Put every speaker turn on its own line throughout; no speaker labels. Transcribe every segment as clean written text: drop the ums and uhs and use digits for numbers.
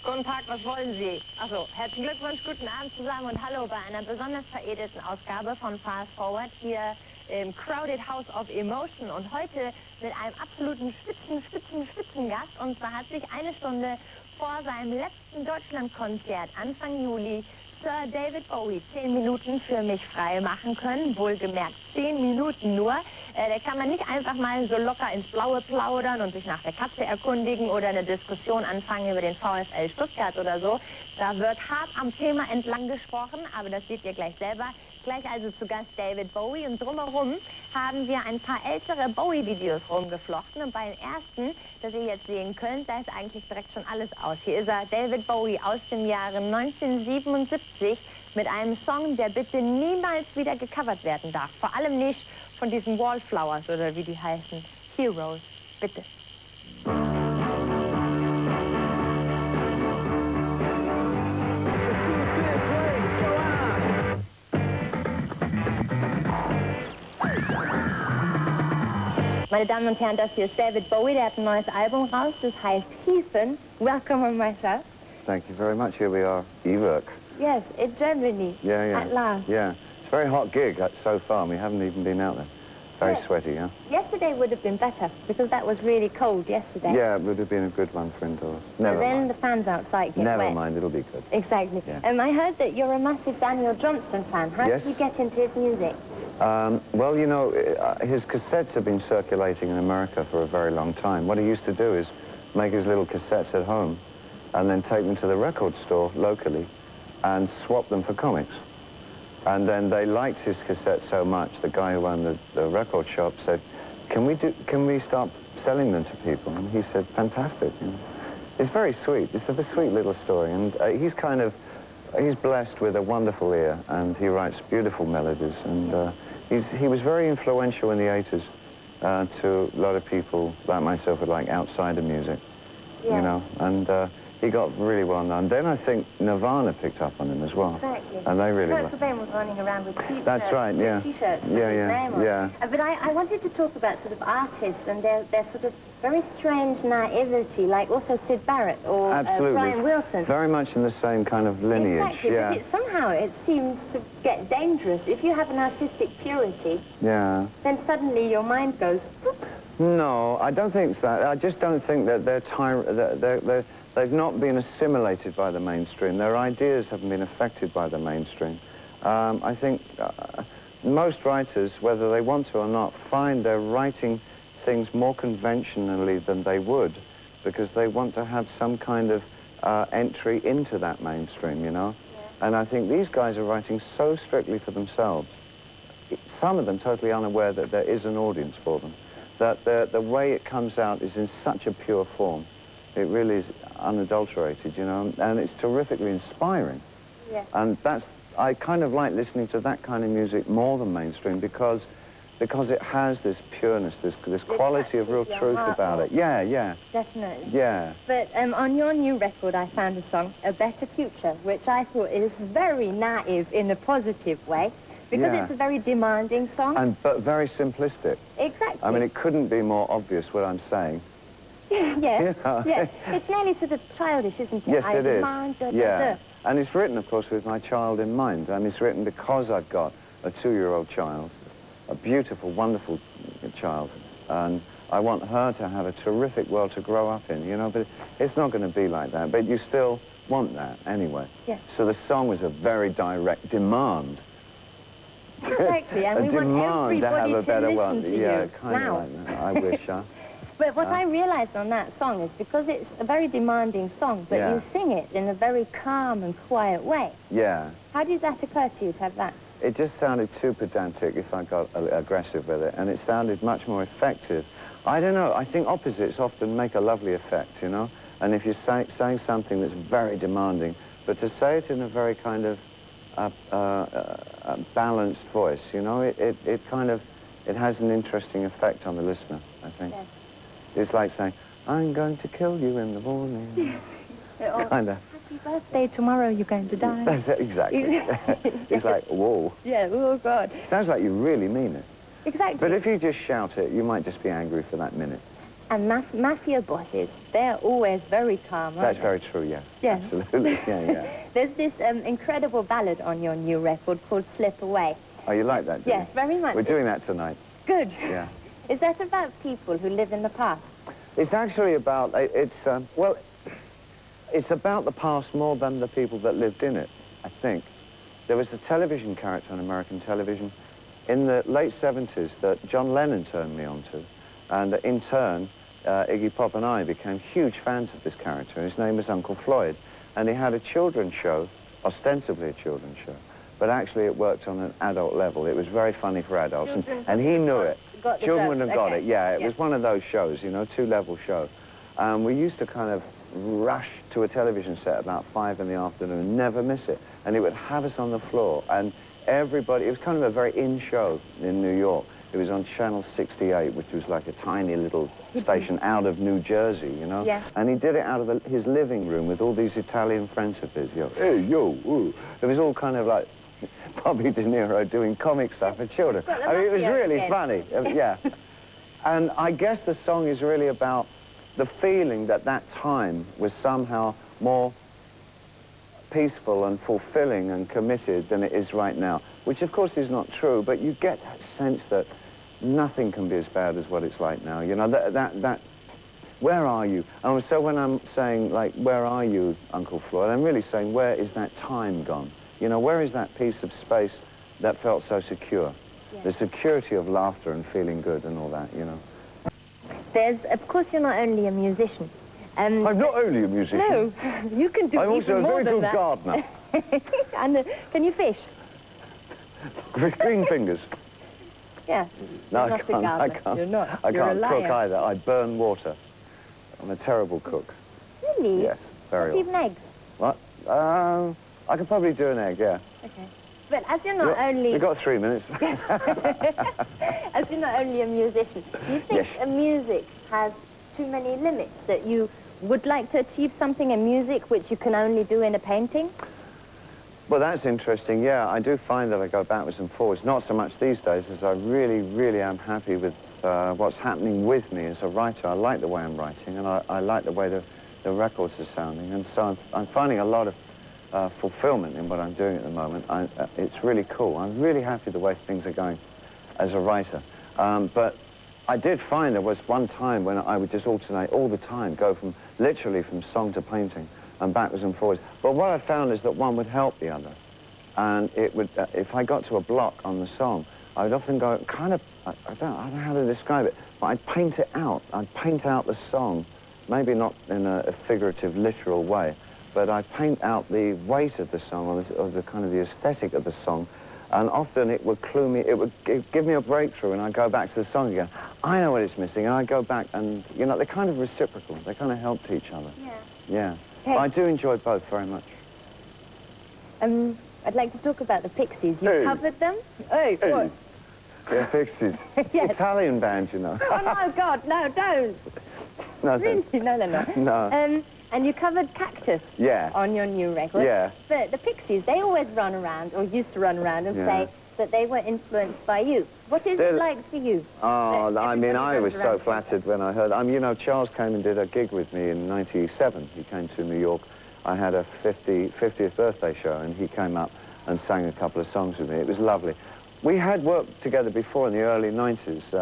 Guten Tag, was wollen Sie? Achso, herzlichen Glückwunsch, guten Abend zusammen und hallo bei einer besonders veredelten Ausgabe von Fast Forward hier im Crowded House of Emotion und heute mit einem absoluten Spitzengast. Und zwar hat sich eine Stunde vor seinem letzten Deutschlandkonzert Anfang Juli Sir David Bowie 10 Minuten für mich frei machen können, wohlgemerkt 10 Minuten nur. Da kann man nicht einfach mal so locker ins Blaue plaudern und sich nach der Katze erkundigen oder eine Diskussion anfangen über den VfL Stuttgart oder so. Da wird hart am Thema entlang gesprochen, aber das seht ihr gleich selber. Gleich also zu Gast David Bowie und drumherum haben wir ein paar ältere Bowie-Videos rumgeflochten und beim ersten, das ihr jetzt sehen könnt, da ist eigentlich direkt schon alles aus. Hier ist er, David Bowie aus dem Jahre 1977 mit einem Song, der bitte niemals wieder gecovert werden darf. Vor allem nicht von diesen Wallflowers oder wie die heißen. Heroes, bitte. Meine Damen und Herren, das hier ist David Bowie, der hat ein neues Album raus, das heißt Heathen. Welcome on myself.
Thank you very much. Here we are, E-Werk.
Yes, in Germany, at last.
Yeah, it's a very hot gig so far. We haven't even been out there. Very sweaty, yeah?
Yesterday would have been better, because that was really cold yesterday.
Yeah, it would have been a good one for indoors. Never
then
mind.
The fans outside get
Never
wet.
mind, it'll be good.
Exactly.
Yeah.
I heard that you're a massive Daniel Johnston fan. How did you get into his music?
Well, you know, his cassettes have been circulating in America for a very long time. What he used to do is make his little cassettes at home and then take them to the record store locally and swap them for comics. And then they liked his cassettes so much, the guy who owned the record shop said, can we start selling them to people? And he said, fantastic. You know. It's very sweet. It's a sweet little story. And he's blessed with a wonderful ear, and he writes beautiful melodies. And he was very influential in the 80s to a lot of people like myself who like outsider music, you know. And he got really well known. Then I think Nirvana picked up on him as well.
Exactly.
And they really
Kurt Cobain was running around with t-shirts.
That's right, yeah.
T-shirts with
Yeah,
his
yeah,
name on.
yeah.
But I wanted to talk about sort of artists and their sort of very strange naivety, like also Syd Barrett or Brian Wilson.
Very much in the same kind of lineage.
Exactly,
yeah.
but somehow it seems to get dangerous. If you have an artistic purity, then suddenly your mind goes, whoop.
No, I don't think so. I just don't think that they've not been assimilated by the mainstream. Their ideas haven't been affected by the mainstream. I think most writers, whether they want to or not, find they're writing things more conventionally than they would because they want to have some kind of entry into that mainstream, you know? Yeah. And I think these guys are writing so strictly for themselves, some of them totally unaware that there is an audience for them, that the way it comes out is in such a pure form. It really is unadulterated, you know, and it's terrifically inspiring. Yeah. And I kind of like listening to that kind of music more than mainstream because it has this pureness, this quality of real truth about it. Yeah, yeah.
Definitely.
Yeah.
But on your new record, I found a song, A Better Future, which I thought is very naive in a positive way, because it's a very demanding song.
But very simplistic.
Exactly.
I mean, it couldn't be more obvious what I'm saying.
Yes, yes. It's nearly sort of childish, isn't it?
Yes, it is.
Yeah.
And it's written, of course, with my child in mind. And it's written because I've got a 2-year-old child, a beautiful, wonderful child. And I want her to have a terrific world to grow up in, you know, but it's not going to be like that. But you still want that anyway. Yeah. So the song was a very direct demand.
Exactly, and we want everybody
to have a better
one.
Yeah, kind of like that. I wish, huh?
But what I realized on that song is because it's a very demanding song, but you sing it in a very calm and quiet way.
Yeah.
How did that occur to you to have that?
It just sounded too pedantic if I got aggressive with it, and it sounded much more effective. I don't know, I think opposites often make a lovely effect, you know? And if you're saying something that's very demanding, but to say it in a very kind of balanced voice, you know, it has an interesting effect on the listener, I think. Yes. It's like saying, I'm going to kill you in the morning. Kind of.
Happy birthday, tomorrow you're going to die.
That's it, exactly. It's like, whoa.
Yeah, oh God.
Sounds like you really mean it.
Exactly.
But if you just shout it, you might just be angry for that minute.
And mafia bosses, they're always very calm, aren't
That's very true, yeah.
Yeah.
Absolutely, yeah, yeah.
There's this incredible ballad on your new record called Slip Away.
Oh, you like that, do
Yes,
you?
very much.
We're doing that tonight.
Good.
Yeah.
Is that about people who live in the past?
It's actually about, well, it's about the past more than the people that lived in it, I think. There was a television character on American television in the late 70s that John Lennon turned me on to. And in turn, Iggy Pop and I became huge fans of this character. His name was Uncle Floyd. And he had a children's show, ostensibly a children's show, but actually it worked on an adult level. It was very funny for adults, and he knew it. Children wouldn't have got it, yeah. It was one of those shows, you know, two-level show. We used to kind of rush to a television set about 5 in the afternoon, never miss it. And it would have us on the floor, and everybody, it was kind of a very in show in New York. It was on Channel 68, which was like a tiny little station out of New Jersey, you know?
Yeah.
And he did it out of his living room with all these Italian friends of his, you know, hey, yo, ooh. It was all kind of like Bobby De Niro doing comic stuff for children. I mean, it was really funny, yeah. And I guess the song is really about the feeling that that time was somehow more peaceful and fulfilling and committed than it is right now, which of course is not true, but you get that sense that nothing can be as bad as what it's like now. You know, that where are you? And so when I'm saying, like, where are you, Uncle Floyd, I'm really saying, where is that time gone? You know, where is that piece of space that felt so secure? Yeah. The security of laughter and feeling good and all that, you know.
There's, of course, you're not only a musician.
I'm not only a musician.
No, you can do
I'm also
even
a
more
very
than
good
that.
gardener.
And can you fish?
Green fingers.
Yeah.
No,
You're
I
not a
can't. I
gardener.
can't.
You're not.
I
You're
can't
a liar.
cook either. I burn water. I'm a terrible cook.
Really?
Yes, very
Not even eggs?
What? I could probably do an egg, yeah.
Okay. But as you're not only...
We've got 3 minutes.
As you're not only a musician, do you think
Yes.
music has too many limits, that you would like to achieve something in music which you can only do in a painting?
Well, that's interesting, yeah. I do find that I go backwards and forwards, not so much these days, as I really, really am happy with what's happening with me as a writer. I like the way I'm writing, and I like the way the records are sounding, and so I'm finding a lot of fulfillment in what I'm doing at the moment. It's really cool. I'm really happy the way things are going as a writer. But I did find there was one time when I would just alternate all the time, go literally from song to painting and backwards and forwards. But what I found is that one would help the other. And it would, if I got to a block on the song, I would often go kind of, I don't know how to describe it, but I'd paint it out. I'd paint out the song, maybe not in a figurative, literal way, but I paint out the weight of the song, or the kind of the aesthetic of the song, and often it would clue me, it would give me a breakthrough, and I'd go back to the song again. I know what it's missing, and I'd go back, and, you know, they're kind of reciprocal. They kind of help each other.
Yeah.
Yeah.
Hey.
But I do enjoy both very much.
I'd like to talk about the Pixies. You
Hey.
covered them? Hey, what?
Yeah, Pixies.
Yes.
Italian band, you know.
Oh, no, God, no, don't.
No,
Really?
thanks.
No, no, no.
No.
And you covered Cactus
Yeah.
on your new record.
Yeah.
But the Pixies, they always run around, or used to run around, and
Yeah.
say that they were influenced by you. What is it like for you?
Oh,
that
I mean,
everybody
I was
runs
so
around
flattered when I heard. You know, Charles came and did a gig with me in '97. He came to New York. I had a 50th birthday show, and he came up and sang a couple of songs with me. It was lovely. We had worked together before in the early '90s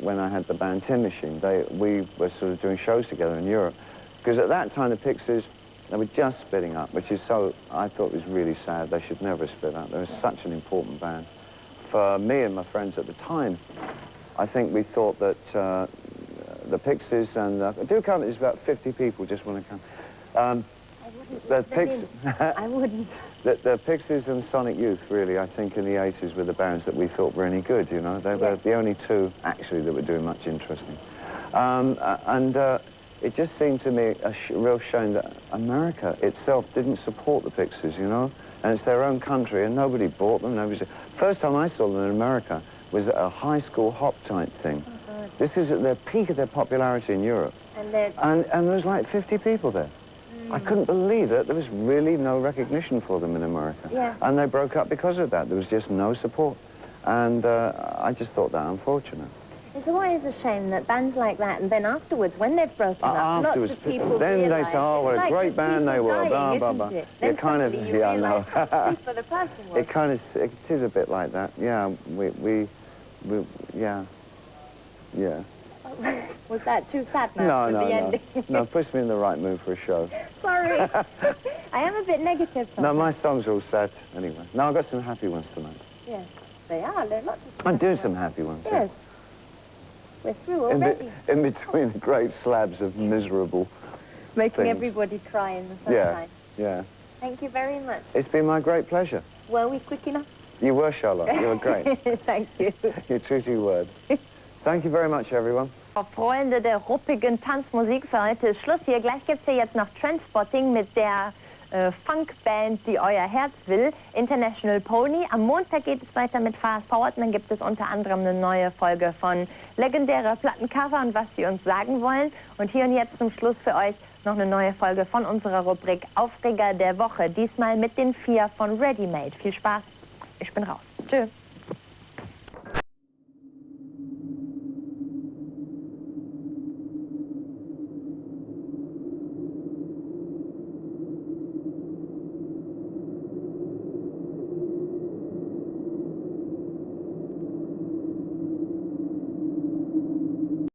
when I had the band Tin Machine. We were sort of doing shows together in Europe. Because at that time, the Pixies, they were just splitting up, which is so, I thought was really sad. They should never have split up. They were such an important band. For me and my friends at the time, I think we thought that the Pixies and do come, there's about 50 people just want to come.
I wouldn't.
The Pixies and Sonic Youth, really, I think in the 80s were the bands that we thought were any good, you know. They were the only two, actually, that were doing much interesting. It just seemed to me a real shame that America itself didn't support the Pixies, you know? And it's their own country, and nobody bought them. First time I saw them in America was at a high school hop type thing. Oh, this is at the peak of their popularity in Europe. And there was like 50 people there. I couldn't believe it. There was really no recognition for them in America.
Yeah.
And they broke up because of that. There was just no support. And I just thought that unfortunate.
It's always a shame that bands like that, and then afterwards, when they've broken up,
Afterwards,
lots of people
then
realise,
they say, oh, what a great band they were, blah, blah, blah.
Then
kind of,
you
yeah, I know.
realise how super the person was.
It kind of, it is a bit like that. Yeah, yeah.
Was that too sad now?
No,
for
no,
the
no.
ending?
No, it puts me in the right mood for a show.
Sorry. I am a bit negative sometimes.
No, my songs are all sad anyway. No, I've got some happy ones tonight.
Yes, they are. There are lots of
I'm doing some happy ones.
Yes. We're through already.
In between the great slabs of miserable
Making
things.
Everybody cry in the sunshine.
Yeah.
Thank you very much.
It's been my great pleasure.
Were we quick enough?
You were, Charlotte. You were great.
Thank you.
You're true to your word. Thank you very much, everyone.
Freunde der ruppigen Tanzmusik, für heute ist Schluss. Hier gleich gibt es hier jetzt noch Trendspotting mit der Funkband, die euer Herz will, International Pony. Am Montag geht es weiter mit Fast Forward und dann gibt es unter anderem eine neue Folge von legendärer Plattencover und was sie uns sagen wollen. Und hier und jetzt zum Schluss für euch noch eine neue Folge von unserer Rubrik Aufreger der Woche. Diesmal mit den 4 von Ready Made. Viel Spaß, ich bin raus. Tschüss.